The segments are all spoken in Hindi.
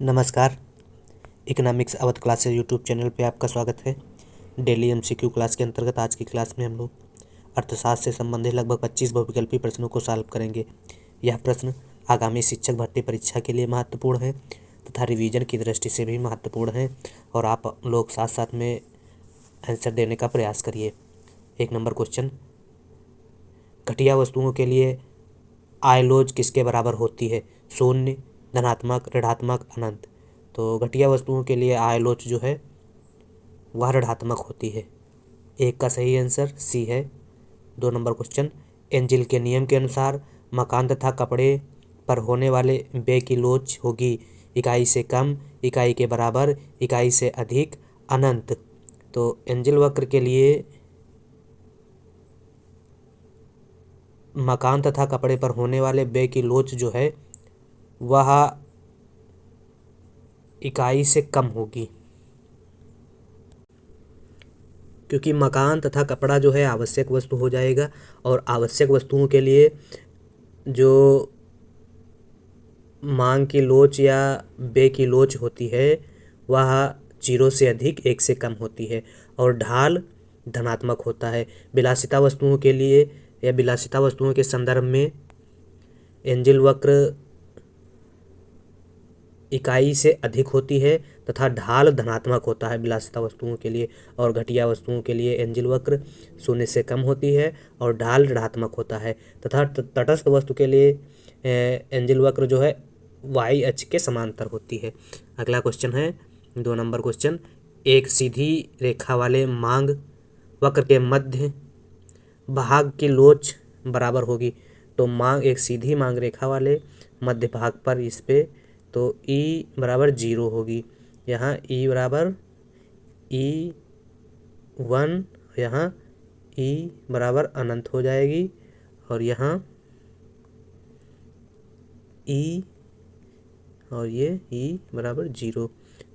नमस्कार। Economics Awadh classes YouTube channel पे आपका स्वागत है। डेली एमसीक्यू क्लास के अंतर्गत आज की क्लास में हम लोग अर्थशास्त्र से संबंधित लगभग 25 बहुविकल्पी प्रश्नों को सॉल्व करेंगे। यह प्रश्न आगामी शिक्षक भर्ती परीक्षा के लिए महत्वपूर्ण है तथा रिवीजन की दृष्टि से भी महत्वपूर्ण है और आप लोग साथ साथ में आंसर देने का प्रयास करिए। 1 नंबर क्वेश्चन, घटिया वस्तुओं के लिए आयलोज किसके बराबर होती है? शून्य, धनात्मक, ऋणात्मक, अनंत। तो घटिया वस्तुओं के लिए आयलोच जो है वह ऋणात्मक होती है। 1 का सही आंसर सी है। 2 नंबर क्वेश्चन, एंजिल के नियम के अनुसार मकान तथा कपड़े पर होने वाले व्यय की लोच होगी इकाई से कम, इकाई के बराबर, इकाई से अधिक, अनंत। तो एंजिल वक्र के लिए मकान तथा कपड़े पर होने वाले व्यय की लोच जो है वह इकाई से कम होगी, क्योंकि मकान तथा कपड़ा जो है आवश्यक वस्तु हो जाएगा और आवश्यक वस्तुओं के लिए जो मांग की लोच या व्यय की लोच होती है वह 0 से अधिक 1 से कम होती है और ढाल धनात्मक होता है। विलासिता वस्तुओं के लिए या विलासिता वस्तुओं के संदर्भ में एंजिल वक्र इकाई से अधिक होती है तथा ढाल धनात्मक होता है विलासिता वस्तुओं के लिए, और घटिया वस्तुओं के लिए एंजिल वक्र 0 से कम होती है और ढाल ऋणात्मक होता है तथा तटस्थ वस्तु के लिए एंजिल वक्र जो है वाई अक्ष के समांतर होती है। अगला क्वेश्चन है 2 नंबर क्वेश्चन, एक सीधी रेखा वाले मांग वक्र के मध्य भाग की लोच बराबर होगी। तो मांग एक सीधी मांग रेखा वाले मध्य भाग पर इस पे तो E बराबर 0 होगी। यहाँ E बराबर E1, यहाँ E बराबर अनंत हो जाएगी और यहाँ E और ये E बराबर 0।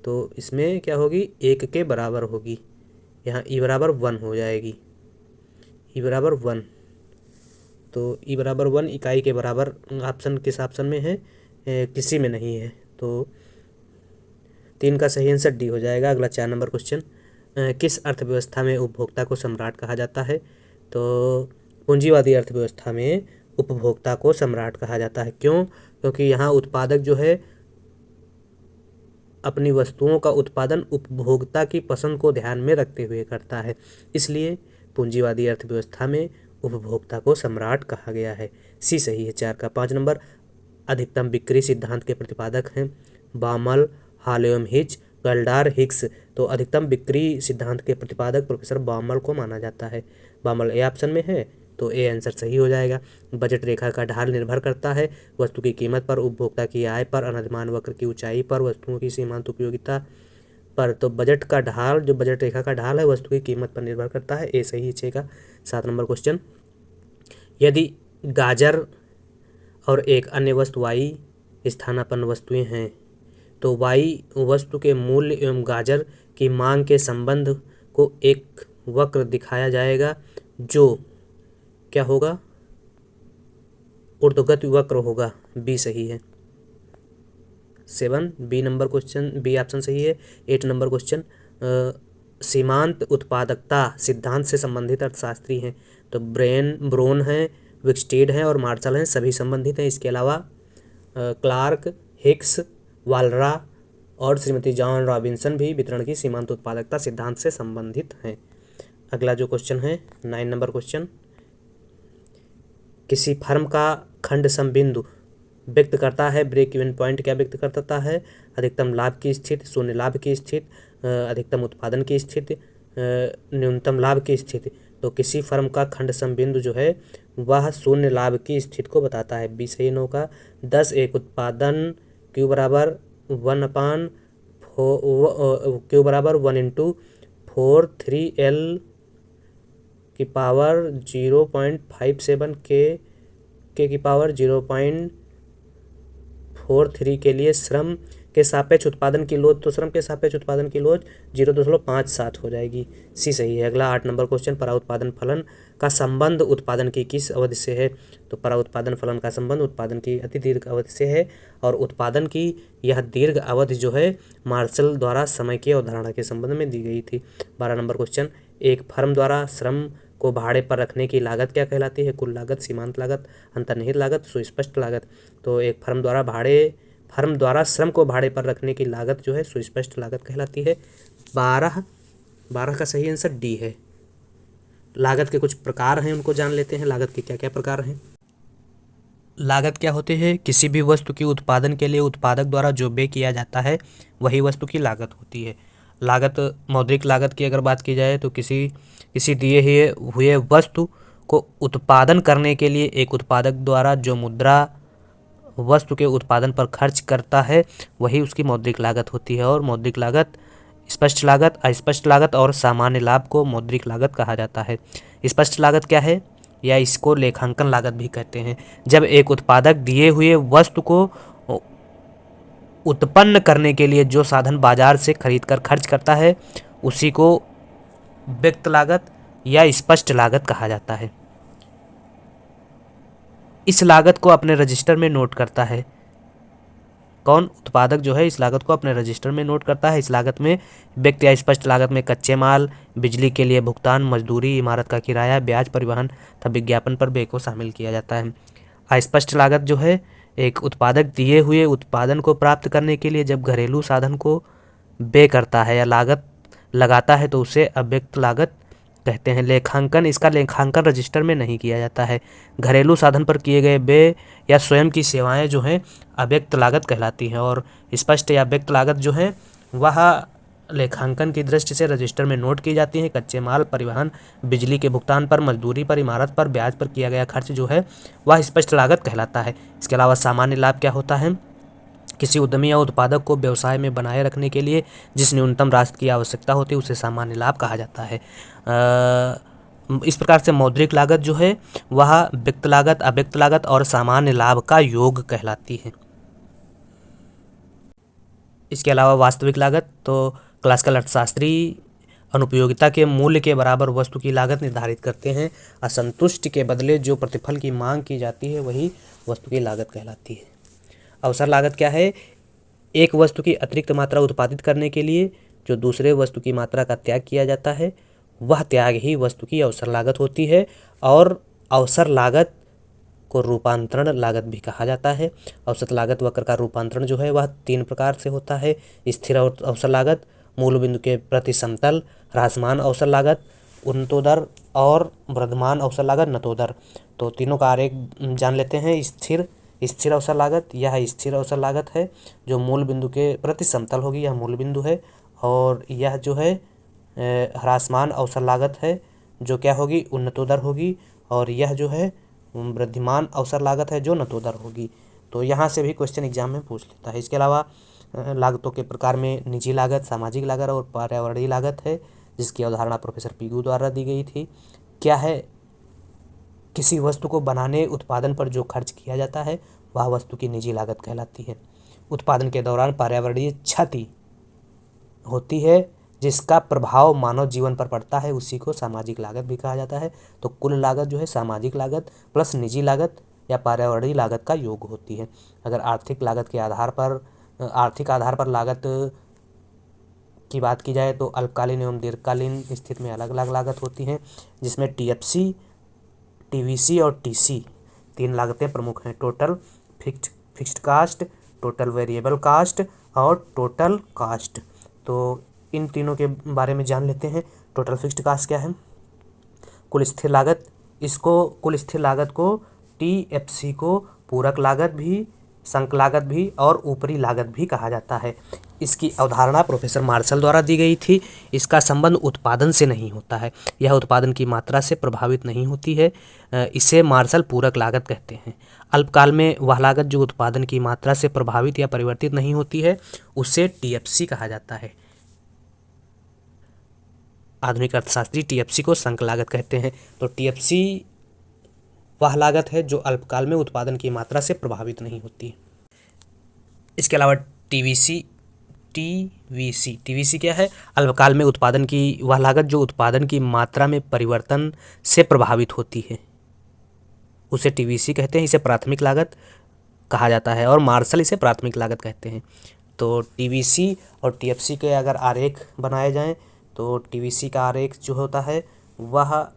तो इसमें क्या होगी, 1 के बराबर होगी। यहाँ E बराबर 1 हो जाएगी, E बराबर 1। तो E बराबर 1 इकाई के बराबर ऑप्शन किस ऑप्शन में है? किसी में नहीं है। तो 3 का सही आंसर डी हो जाएगा। अगला 4 नंबर क्वेश्चन, किस अर्थव्यवस्था में उपभोक्ता को सम्राट कहा जाता है? तो पूंजीवादी अर्थव्यवस्था में उपभोक्ता को सम्राट कहा जाता है। क्यों? क्योंकि यहाँ उत्पादक जो है अपनी वस्तुओं का उत्पादन उपभोक्ता की पसंद को ध्यान में रखते हुए करता है, इसलिए पूंजीवादी अर्थव्यवस्था में उपभोक्ता को सम्राट कहा गया है। सी सही है 4 का। 5 नंबर, अधिकतम बिक्री सिद्धांत के प्रतिपादक हैं बामल, हालोम हिच, गल्डार, हिक्स। तो अधिकतम बिक्री सिद्धांत के प्रतिपादक प्रोफेसर बामल को माना जाता है। बामल ए ऑप्शन में है तो ए आंसर सही हो जाएगा। बजट रेखा का ढाल निर्भर करता है वस्तु की कीमत पर, उपभोक्ता की आय पर, अनधिमान वक्र की ऊंचाई पर, वस्तुओं की सीमांत उपयोगिता पर। तो बजट का ढाल, जो बजट रेखा का ढाल है वस्तु की कीमत पर निर्भर करता है। ए सही है 6 का। 7 नंबर क्वेश्चन, यदि गाजर और एक अन्य वस्तु वाई स्थानापन्न वस्तुएं हैं तो वाई वस्तु के मूल्य एवं गाजर की मांग के संबंध को एक वक्र दिखाया जाएगा जो क्या होगा, ऊर्ध्वगत वक्र होगा। बी सही है। 7 B number question, B option सही है। 8 नंबर क्वेश्चन, सीमांत उत्पादकता सिद्धांत से संबंधित अर्थशास्त्री हैं तो ब्रोन है, विक्सटेड है और मार्शल हैं, सभी संबंधित हैं। इसके अलावा क्लार्क, हिक्स, वालरा और श्रीमती जॉन रॉबिन्सन भी वितरण की सीमांत उत्पादकता सिद्धांत से संबंधित हैं। अगला जो क्वेश्चन है 9 नंबर क्वेश्चन, किसी फर्म का खंड समबिंदु व्यक्त करता है, ब्रेक इवन पॉइंट क्या व्यक्त करता है? अधिकतम लाभ की स्थिति, शून्य लाभ की स्थिति, अधिकतम उत्पादन की स्थिति, न्यूनतम लाभ की स्थिति। तो किसी फर्म का खंड समबिंदु जो है वह शून्य लाभ की स्थिति को बताता है। 20 सही 9 का। 10 एक उत्पादन क्यू बराबर 1/4, क्यू बराबर 1/4 3L की पावर 0.57 के की पावर 0.43 के लिए श्रम के सापेक्ष उत्पादन की लोच तो श्रम के सापेक्ष उत्पादन की लोच 0.57 हो जाएगी। सी सही है। अगला 8 नंबर क्वेश्चन, पराउत्पादन फलन का संबंध उत्पादन की किस अवधि से है? तो पराउत्पादन फलन का संबंध उत्पादन की अति दीर्घ अवधि से है और उत्पादन की यह दीर्घ अवधि जो है मार्शल द्वारा समय की अवधारणा के संबंध में दी गई थी। 12 नंबर क्वेश्चन, एक फर्म द्वारा श्रम को भाड़े पर रखने की लागत क्या कहलाती है? कुल लागत, सीमांत लागत, अंतर्निहित लागत, सुस्पष्ट लागत। तो एक फर्म द्वारा श्रम को भाड़े पर रखने की लागत जो है सुस्पष्ट लागत कहलाती है। 12 का सही आंसर डी है। लागत के कुछ प्रकार हैं, उनको जान लेते हैं। लागत के क्या क्या प्रकार हैं? लागत क्या होते हैं? किसी भी वस्तु के उत्पादन के लिए उत्पादक द्वारा जो व्यय किया जाता है वही वस्तु की लागत होती है। लागत, मौद्रिक लागत की अगर बात की जाए तो किसी दिए हुए वस्तु को उत्पादन करने के लिए एक उत्पादक द्वारा जो मुद्रा वस्तु के उत्पादन पर खर्च करता है वही उसकी मौद्रिक लागत होती है। और मौद्रिक लागत, स्पष्ट लागत, अस्पष्ट लागत और सामान्य लाभ को मौद्रिक लागत कहा जाता है। स्पष्ट लागत क्या है? या इसको लेखांकन लागत भी कहते हैं। जब एक उत्पादक दिए हुए वस्तु को उत्पन्न करने के लिए जो साधन बाजार से खरीदकर खर्च करता है उसी को व्यक्त लागत या स्पष्ट लागत कहा जाता है। इस लागत को अपने रजिस्टर में नोट करता है। कौन? उत्पादक जो है इस लागत को अपने रजिस्टर में नोट करता है। इस लागत में व्यक्त या स्पष्ट लागत में कच्चे माल, बिजली के लिए भुगतान, मजदूरी, इमारत का किराया, ब्याज, परिवहन तथा विज्ञापन पर व्यय को शामिल किया जाता है। अस्पष्ट लागत जो है एक उत्पादक दिए हुए उत्पादन को प्राप्त करने के लिए जब घरेलू साधन को व्यय करता है या लागत लगाता है तो उसे अव्यक्त लागत कहते हैं। इसका लेखांकन रजिस्टर में नहीं किया जाता है। घरेलू साधन पर किए गए व्यय या स्वयं की सेवाएं जो हैं अव्यक्त लागत कहलाती हैं। और स्पष्ट या व्यक्त लागत जो है वह लेखांकन की दृष्टि से रजिस्टर में नोट की जाती है। कच्चे माल, परिवहन, बिजली के भुगतान पर, मजदूरी पर, इमारत पर, ब्याज पर किया गया खर्च जो है वह स्पष्ट लागत कहलाता है। इसके अलावा सामान्य लाभ क्या होता है? किसी उद्यमी या उत्पादक को व्यवसाय में बनाए रखने के लिए जिस न्यूनतम राशि की आवश्यकता होती है उसे सामान्य लाभ कहा जाता है। इस प्रकार से मौद्रिक लागत जो है वह व्यक्त लागत, अव्यक्त लागत और सामान्य लाभ का योग कहलाती है। इसके अलावा वास्तविक लागत, तो क्लासिकल अर्थशास्त्री अनुपयोगिता के मूल्य के बराबर वस्तु की लागत निर्धारित करते हैं। असंतुष्टि के बदले जो प्रतिफल की मांग की जाती है वही वस्तु की लागत कहलाती है। अवसर लागत क्या है? एक वस्तु की अतिरिक्त मात्रा उत्पादित करने के लिए जो दूसरे वस्तु की मात्रा का त्याग किया जाता है वह त्याग ही वस्तु की अवसर लागत होती है। और अवसर लागत को रूपांतरण लागत भी कहा जाता है। औसत लागत वक्र का रूपांतरण जो है वह 3 प्रकार से होता है। स्थिर अवसर लागत, मूल बिंदु के प्रति समतल, ह्रासमान अवसर लागत, उन्नतोदर और वर्धमान अवसर लागत, नतोदर। तो तीनों का आरेख जान लेते हैं। स्थिर अवसर लागत, यह स्थिर अवसर लागत है जो मूल बिंदु के प्रति समतल होगी, यह मूल बिंदु है। और यह जो है ह्रासमान अवसर लागत है जो क्या होगी? उन्नतोदर होगी। और यह जो है वृद्धिमान अवसर लागत है जो नतोदर होगी। तो यहाँ से भी क्वेश्चन एग्जाम में पूछ लेता है। इसके अलावा लागतों के प्रकार में निजी लागत, सामाजिक लागत और पर्यावरणीय लागत है जिसकी अवधारणा प्रोफेसर पीगू द्वारा दी गई थी। क्या है? किसी वस्तु को बनाने, उत्पादन पर जो खर्च किया जाता है वह वस्तु की निजी लागत कहलाती है। उत्पादन के दौरान पर्यावरणीय क्षति होती है जिसका प्रभाव मानव जीवन पर पड़ता है उसी को सामाजिक लागत भी कहा जाता है। तो कुल लागत जो है सामाजिक लागत प्लस निजी लागत या पर्यावरणीय लागत का योग होती है। अगर आर्थिक आधार पर लागत की बात की जाए तो अल्पकालीन एवं दीर्घकालीन स्थिति में अलग अलग लागत होती हैं जिसमें टीएफसी, टीवीसी और टीसी 3 लागतें प्रमुख हैं। Total fixed cost, total variable cost और टोटल कास्ट। तो इन तीनों के बारे में जान लेते हैं। टोटल फिक्स्ड कास्ट क्या है? कुल स्थिर लागत। कुल स्थिर लागत को टीएफसी को पूरक लागत भी, संक लागत भी और ऊपरी लागत भी कहा जाता है। इसकी अवधारणा प्रोफेसर मार्शल द्वारा दी गई थी। इसका संबंध उत्पादन से नहीं होता है, यह उत्पादन की मात्रा से प्रभावित नहीं होती है। इसे मार्शल पूरक लागत कहते हैं। अल्पकाल में वह लागत जो उत्पादन की मात्रा से प्रभावित या परिवर्तित नहीं होती है उसे टीएफसी कहा जाता है। आधुनिक अर्थशास्त्री टीएफसी को संक लागत कहते हैं। तो टीएफसी वह लागत है जो अल्पकाल में उत्पादन की मात्रा से प्रभावित नहीं होती है। इसके अलावा टीवीसी क्या है? अल्पकाल में उत्पादन की वह लागत जो उत्पादन की मात्रा में परिवर्तन से प्रभावित होती है, उसे टीवीसी कहते हैं। इसे प्राथमिक लागत कहा जाता है और मार्शल इसे प्राथमिक लागत कहते हैं। तो टीवीसी और टीएफसी के अगर आरेख बनाए जाएं तो टीवीसी का आरेख जो होता है वह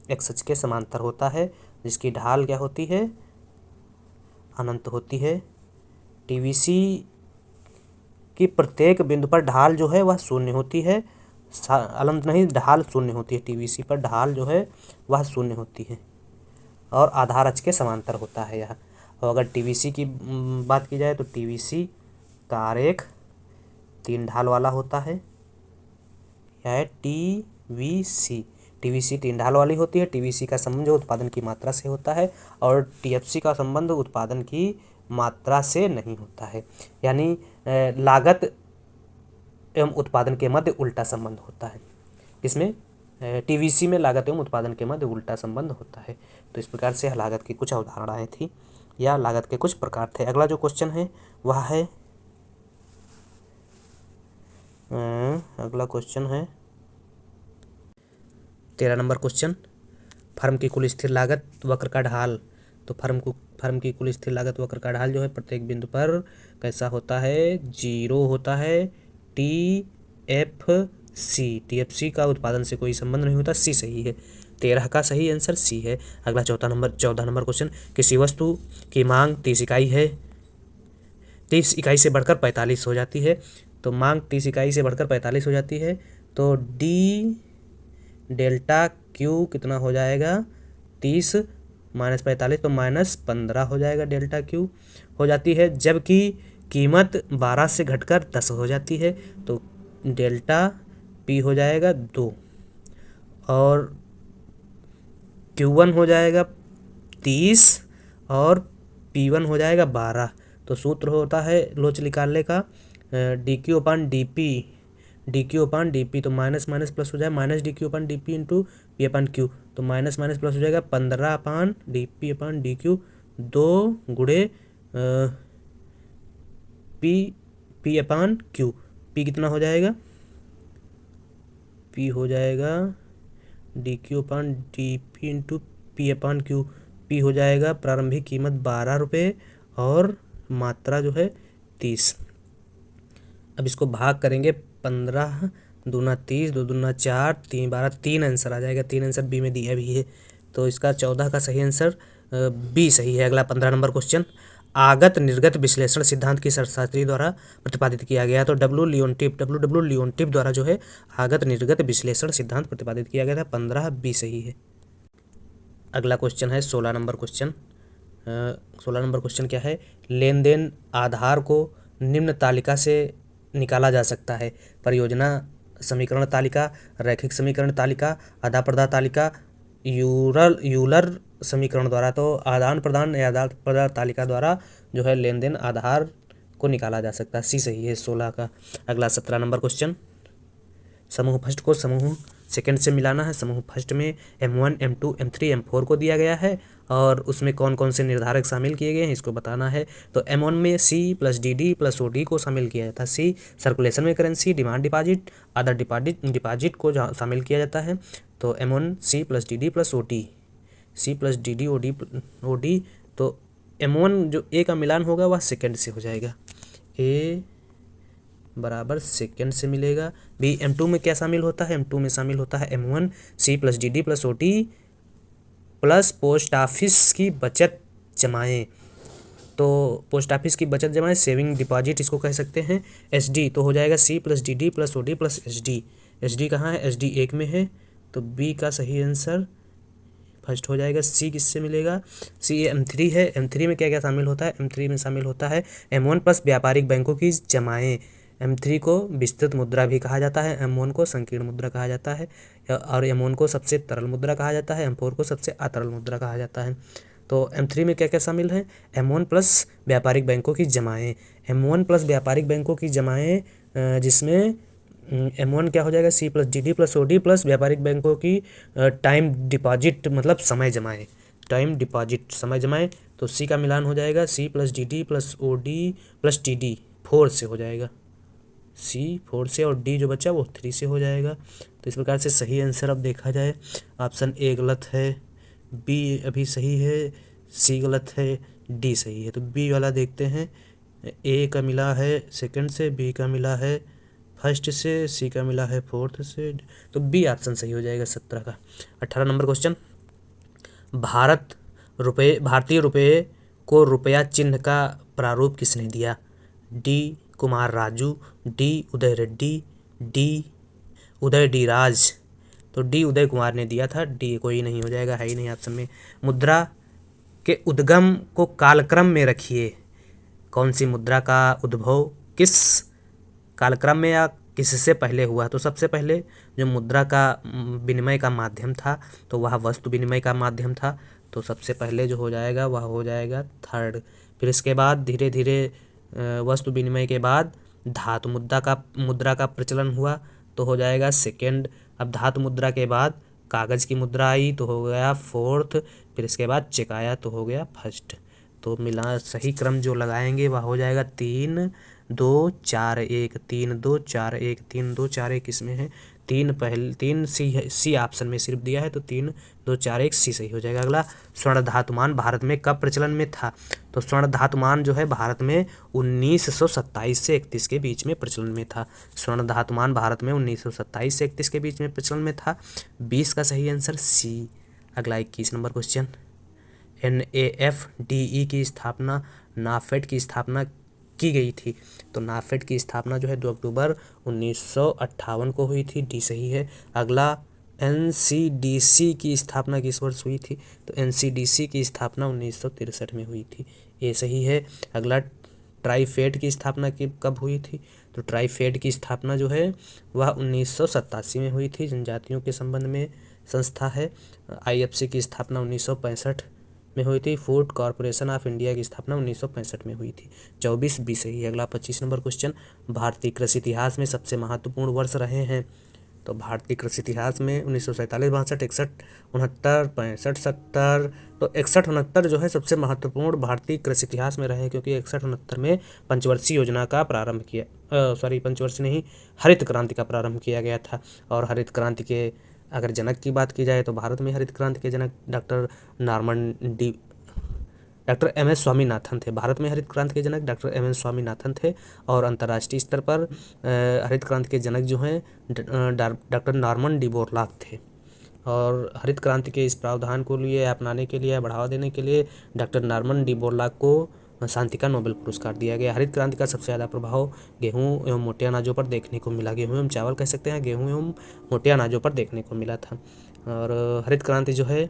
एक्स अक्ष के समांतर होता है, जिसकी ढाल क्या होती है? अनंत होती है। टीवीसी की प्रत्येक बिंदु पर ढाल जो है वह शून्य होती है, अनंत नहीं, ढाल शून्य होती है। टीवीसी पर ढाल जो है वह शून्य होती है और आधार अक्ष के समांतर होता है यह। और अगर टीवीसी की बात की जाए तो टीवीसी का आरेख 3 ढाल वाला होता है। यह है टीवीसी। टीवीसी 3 ढाल वाली होती है। टीवीसी का संबंध जो उत्पादन की मात्रा से होता है और टीएफसी का संबंध उत्पादन की मात्रा से नहीं होता है, यानी लागत एवं उत्पादन के मध्य उल्टा संबंध होता है। इसमें टीवीसी में लागत एवं उत्पादन के मध्य उल्टा संबंध होता है। तो इस प्रकार से लागत की कुछ अवधारणाएं थी या लागत के कुछ प्रकार थे। अगला जो क्वेश्चन है वह है अगला क्वेश्चन है 13 नंबर क्वेश्चन, फर्म की कुल स्थिर लागत वक्र का ढाल। तो फर्म की कुल स्थिर लागत वक्र का ढाल जो है प्रत्येक बिंदु पर कैसा होता है? 0 होता है। टीएफसी का उत्पादन से कोई संबंध नहीं होता। सी सही है। 13 का सही आंसर सी है। अगला 14 नंबर क्वेश्चन, किसी वस्तु की मांग 30 इकाई है, 30 इकाई से बढ़कर 45 हो जाती है। तो मांग 30 इकाई से बढ़कर 45 हो जाती है, तो डी डेल्टा क्यू कितना हो जाएगा? 30 माइनस 45 तो -15 हो जाएगा, डेल्टा क्यू हो जाती है। जबकि कीमत 12 से घटकर 10 हो जाती है, तो डेल्टा पी हो जाएगा 2 और Q1 हो जाएगा 30 और P1 हो जाएगा 12। तो सूत्र होता है लोच निकालने का DQ/DP, तो माइनस माइनस प्लस हो जाएगा, -DQ/DP इंटू P/Q, तो माइनस माइनस प्लस हो जाएगा 15/DP/DQ 2 गुणे P/Q। P कितना हो जाएगा? P हो जाएगा DQ/DP इंटू P/Q। P हो जाएगा प्रारंभिक कीमत 12 रुपये और मात्रा जो है 30। अब इसको भाग करेंगे 15 दूना 30, 2 दूना 4, 3 12, 3 आंसर आ जाएगा। 3 आंसर बी में दिया भी है, तो इसका 14 का सही आंसर बी सही है। अगला 15 नंबर क्वेश्चन, आगत निर्गत विश्लेषण सिद्धांत की अर्थशास्त्री द्वारा प्रतिपादित किया गया। तो डब्ल्यू लियोनटिफ द्वारा जो है आगत निर्गत विश्लेषण सिद्धांत प्रतिपादित किया गया था। 15 बी सही है। अगला क्वेश्चन है 16 नंबर क्वेश्चन। 16 नंबर क्वेश्चन क्या है? लेन देन आधार को निम्न तालिका से निकाला जा सकता है: परियोजना समीकरण तालिका, रैखिक समीकरण तालिका, आधा प्रदा तालिका, यूलर समीकरण द्वारा। तो आदान प्रदान या आदान प्रदान तालिका द्वारा जो है लेन देन आधार को निकाला जा सकता है। सी सही है 16 का। अगला 17 नंबर क्वेश्चन, समूह फर्स्ट को समूह सेकंड से मिलाना है। समूह फर्स्ट में M1, M2, M3, M4 को दिया गया है और उसमें कौन कौन से निर्धारक शामिल किए गए हैं इसको बताना है। तो M1 में C + DD + OD को शामिल किया जाता है। C सर्कुलेशन में currency, demand deposit, other deposit को शामिल किया जाता है। तो M1 C + DD + OD, C + DD OD। तो M1 जो A का मिलान होगा वह सेकंड से हो जाएगा, A बराबर सेकंड से मिलेगा। बी M2 में क्या शामिल होता है? M2 में शामिल होता है M1 C + DD + OD plus post office की बचत जमाएँ। तो पोस्ट ऑफिस की बचत जमाएँ, सेविंग डिपॉजिट इसको कह सकते हैं। SD तो हो जाएगा C + DD + OD + SD। SD कहाँ है? SD 1 में है, तो B का सही आंसर फर्स्ट हो जाएगा। C किससे मिलेगा? C M3 है। M3 में क्या क्या शामिल होता है? M3 में शामिल होता है M1 प्लस व्यापारिक बैंकों की जमाएँ। M3 को विस्तृत मुद्रा भी कहा जाता है, M1 को संकीर्ण मुद्रा कहा जाता है और M1 को सबसे तरल मुद्रा कहा जाता है, M4 को सबसे अतरल मुद्रा कहा जाता है। तो M3 में क्या क्या शामिल है? M1 प्लस व्यापारिक बैंकों की जमाएँ, M1 प्लस व्यापारिक बैंकों की जमाएँ, जिसमें M1 क्या हो जाएगा? C + DD + OD प्लस व्यापारिक बैंकों की टाइम डिपॉजिट, मतलब समय जमाएँ, टाइम डिपॉजिट समय जमाएँ। तो C का मिलान हो जाएगा C + DD + OD + TD 4 से हो जाएगा, सी 4 से, और डी जो बचा वो 3 से हो जाएगा। तो इस प्रकार से सही आंसर अब देखा जाए, ऑप्शन ए गलत है, बी अभी सही है, सी गलत है, डी सही है। तो बी वाला देखते हैं, ए का मिला है सेकंड से, बी का मिला है फर्स्ट से, सी का मिला है फोर्थ से, तो बी ऑप्शन सही हो जाएगा 17 का। 18 नंबर क्वेश्चन, भारतीय रुपये को रुपया चिन्ह का प्रारूप किसने दिया? डी कुमार राजू, डी उदय रेड्डी, डी उदय डी राज। तो डी उदय कुमार ने दिया था, डी कोई नहीं हो जाएगा, है ही नहीं ऑप्शन में। मुद्रा के उद्गम को कालक्रम में रखिए, कौन सी मुद्रा का उद्भव किस कालक्रम में या किससे पहले हुआ? तो सबसे पहले जो मुद्रा का विनिमय का माध्यम था तो वह वस्तु विनिमय का माध्यम था, तो सबसे पहले जो हो जाएगा वह हो जाएगा थर्ड। फिर इसके बाद धीरे धीरे वस्तु विनिमय के बाद धातु मुद्रा का प्रचलन हुआ तो हो जाएगा सेकेंड। अब धातु मुद्रा के बाद कागज़ की मुद्रा आई तो हो गया फोर्थ। फिर इसके बाद चेक आया तो हो गया फर्स्ट। तो मिला सही क्रम जो लगाएंगे वह हो जाएगा 3 2 4 1, 3 2 4 1, 3 2 4 1 इसमें है, 3 सी है, सी ऑप्शन में सिर्फ दिया है तो 3 2 4 1 सी सही हो जाएगा। अगला, स्वर्ण धातुमान भारत में कब प्रचलन में था? तो स्वर्ण धातुमान जो है भारत में 1927 से 31 के बीच में प्रचलन में था। स्वर्ण धातुमान भारत में 1927 से 31 के बीच में प्रचलन में था। 20 का सही आंसर सी। अगला 21 नंबर क्वेश्चन, NAFDE की स्थापना, नाफेड की स्थापना की गई थी? तो नाफेड की स्थापना जो है 2 अक्टूबर 1958 को हुई थी, डी सही है। अगला, NCDC की स्थापना किस वर्ष हुई थी? तो NCDC की स्थापना 1963 में हुई थी, ये सही है। अगला, ट्राईफेड की स्थापना कब हुई थी? तो ट्राईफेड की स्थापना जो है वह 1987 में हुई थी, जनजातियों के संबंध में संस्था है। IFC की स्थापना 1965 में हुई थी। फूड कॉरपोरेशन ऑफ इंडिया की स्थापना 1965 में हुई थी। 24 बी सही है। अगला 25 नंबर क्वेश्चन, भारतीय कृषि इतिहास में सबसे महत्वपूर्ण वर्ष रहे हैं? तो भारतीय कृषि इतिहास में 1947, 62, 61, 69, 65, 70। तो 61, 69 जो है सबसे महत्वपूर्ण भारतीय कृषि इतिहास में रहे, क्योंकि 61, 69 में पंचवर्षीय योजना का प्रारंभ किया, पंचवर्षीय नहीं, हरित क्रांति का प्रारंभ किया गया था। और हरित क्रांति के अगर जनक की बात की जाए तो भारत में हरित क्रांति के जनक डॉक्टर MS स्वामीनाथन थे। भारत में हरित क्रांति के जनक डॉक्टर MS स्वामीनाथन थे। और अंतर्राष्ट्रीय स्तर पर हरित क्रांति के जनक जो हैं डॉक्टर नॉर्मन डी बोरलॉग थे। और हरित क्रांति के इस प्रावधान को लिए अपनाने के लिए, बढ़ावा देने के लिए डॉक्टर नॉर्मन डी बोरलॉग को शांति का नोबेल पुरस्कार दिया गया। हरित क्रांति का सबसे ज़्यादा प्रभाव गेहूं एवं मोटे अनाजों पर देखने को मिला। गेहूं एवं चावल कह सकते हैं, गेहूं एवं मोटे अनाजों पर देखने को मिला था। और हरित क्रांति जो है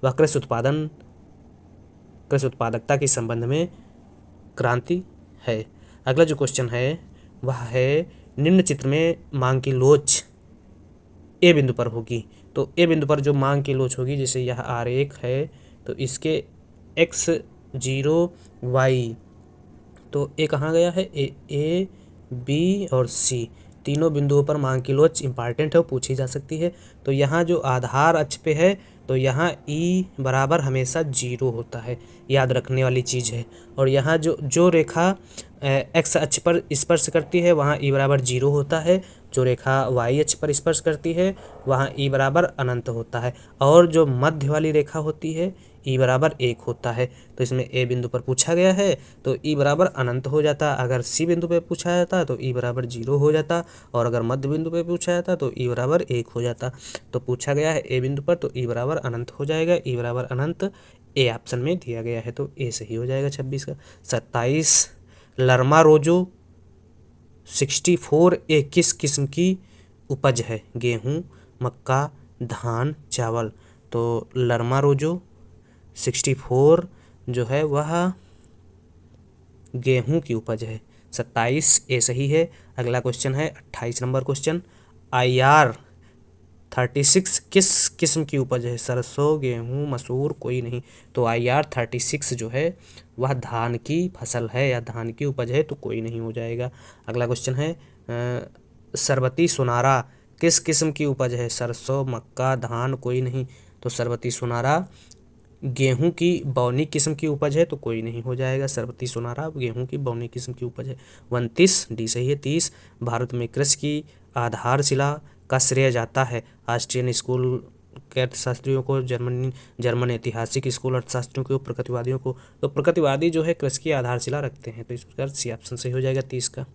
वह कृषि उत्पादकता के संबंध में क्रांति है। अगला जो क्वेश्चन है वह है, निम्न चित्र में मांग की लोच ए बिंदु पर होगी। तो ए बिंदु पर जो मांग की लोच होगी, जैसे यह R1 है तो इसके X0 Y, तो ए कहाँ गया है? A B और C तीनों बिंदुओं पर मांग की लोच इंपॉर्टेंट है, वो पूछी जा सकती है। तो यहाँ जो आधार अक्ष पे है तो यहाँ E बराबर हमेशा 0 होता है, याद रखने वाली चीज़ है। और यहाँ जो रेखा X अक्ष पर स्पर्श करती है वहाँ E बराबर 0 होता है। जो रेखा Y अक्ष पर स्पर्श करती है वहाँ E बराबर अनंत होता है। और जो मध्य वाली रेखा होती है E बराबर 1 होता है। तो इसमें A बिंदु पर पूछा गया है तो E बराबर अनंत हो जाता। अगर C बिंदु पे पूछा जाता तो E बराबर 0 हो जाता। और अगर मध्य बिंदु पे पूछा जाता तो E बराबर 1 हो जाता। तो पूछा गया है A बिंदु पर तो E बराबर अनंत हो जाएगा। E बराबर अनंत ए ऑप्शन में दिया गया है, तो ए सही हो जाएगा 26 का। 27, लरमा रोजो 64 ए किस किस्म की उपज है? गेहूँ, मक्का, धान, चावल। तो लरमा रोजो 64 जो है वह गेहूं की उपज है। 27 ए सही है। अगला क्वेश्चन है 28 नंबर क्वेश्चन, IR 36 किस किस्म की उपज है? सरसों, गेहूं, मसूर, कोई नहीं। तो IR 36 जो है वह धान की फसल है या धान की उपज है, तो कोई नहीं हो जाएगा। अगला क्वेश्चन है सरबती सोनारा किस किस्म की उपज है? सरसों, मक्का, धान, कोई नहीं। तो सरबती सोनारा गेहूं की बौनी किस्म की उपज है, तो कोई नहीं हो जाएगा। सरबती सोनारा गेहूं की बौनी किस्म की उपज है। 29 डी सही है। 30 भारत में कृषि की आधारशिला का श्रेय जाता है ऑस्ट्रियन स्कूल के अर्थशास्त्रियों को, जर्मन ऐतिहासिक स्कूल अर्थशास्त्रियों को, प्रकृतिवादियों को। तो प्रकृतिवादी जो है कृषि की आधारशिला रखते हैं, तो इसका सी ऑप्शन सही हो जाएगा 30 का।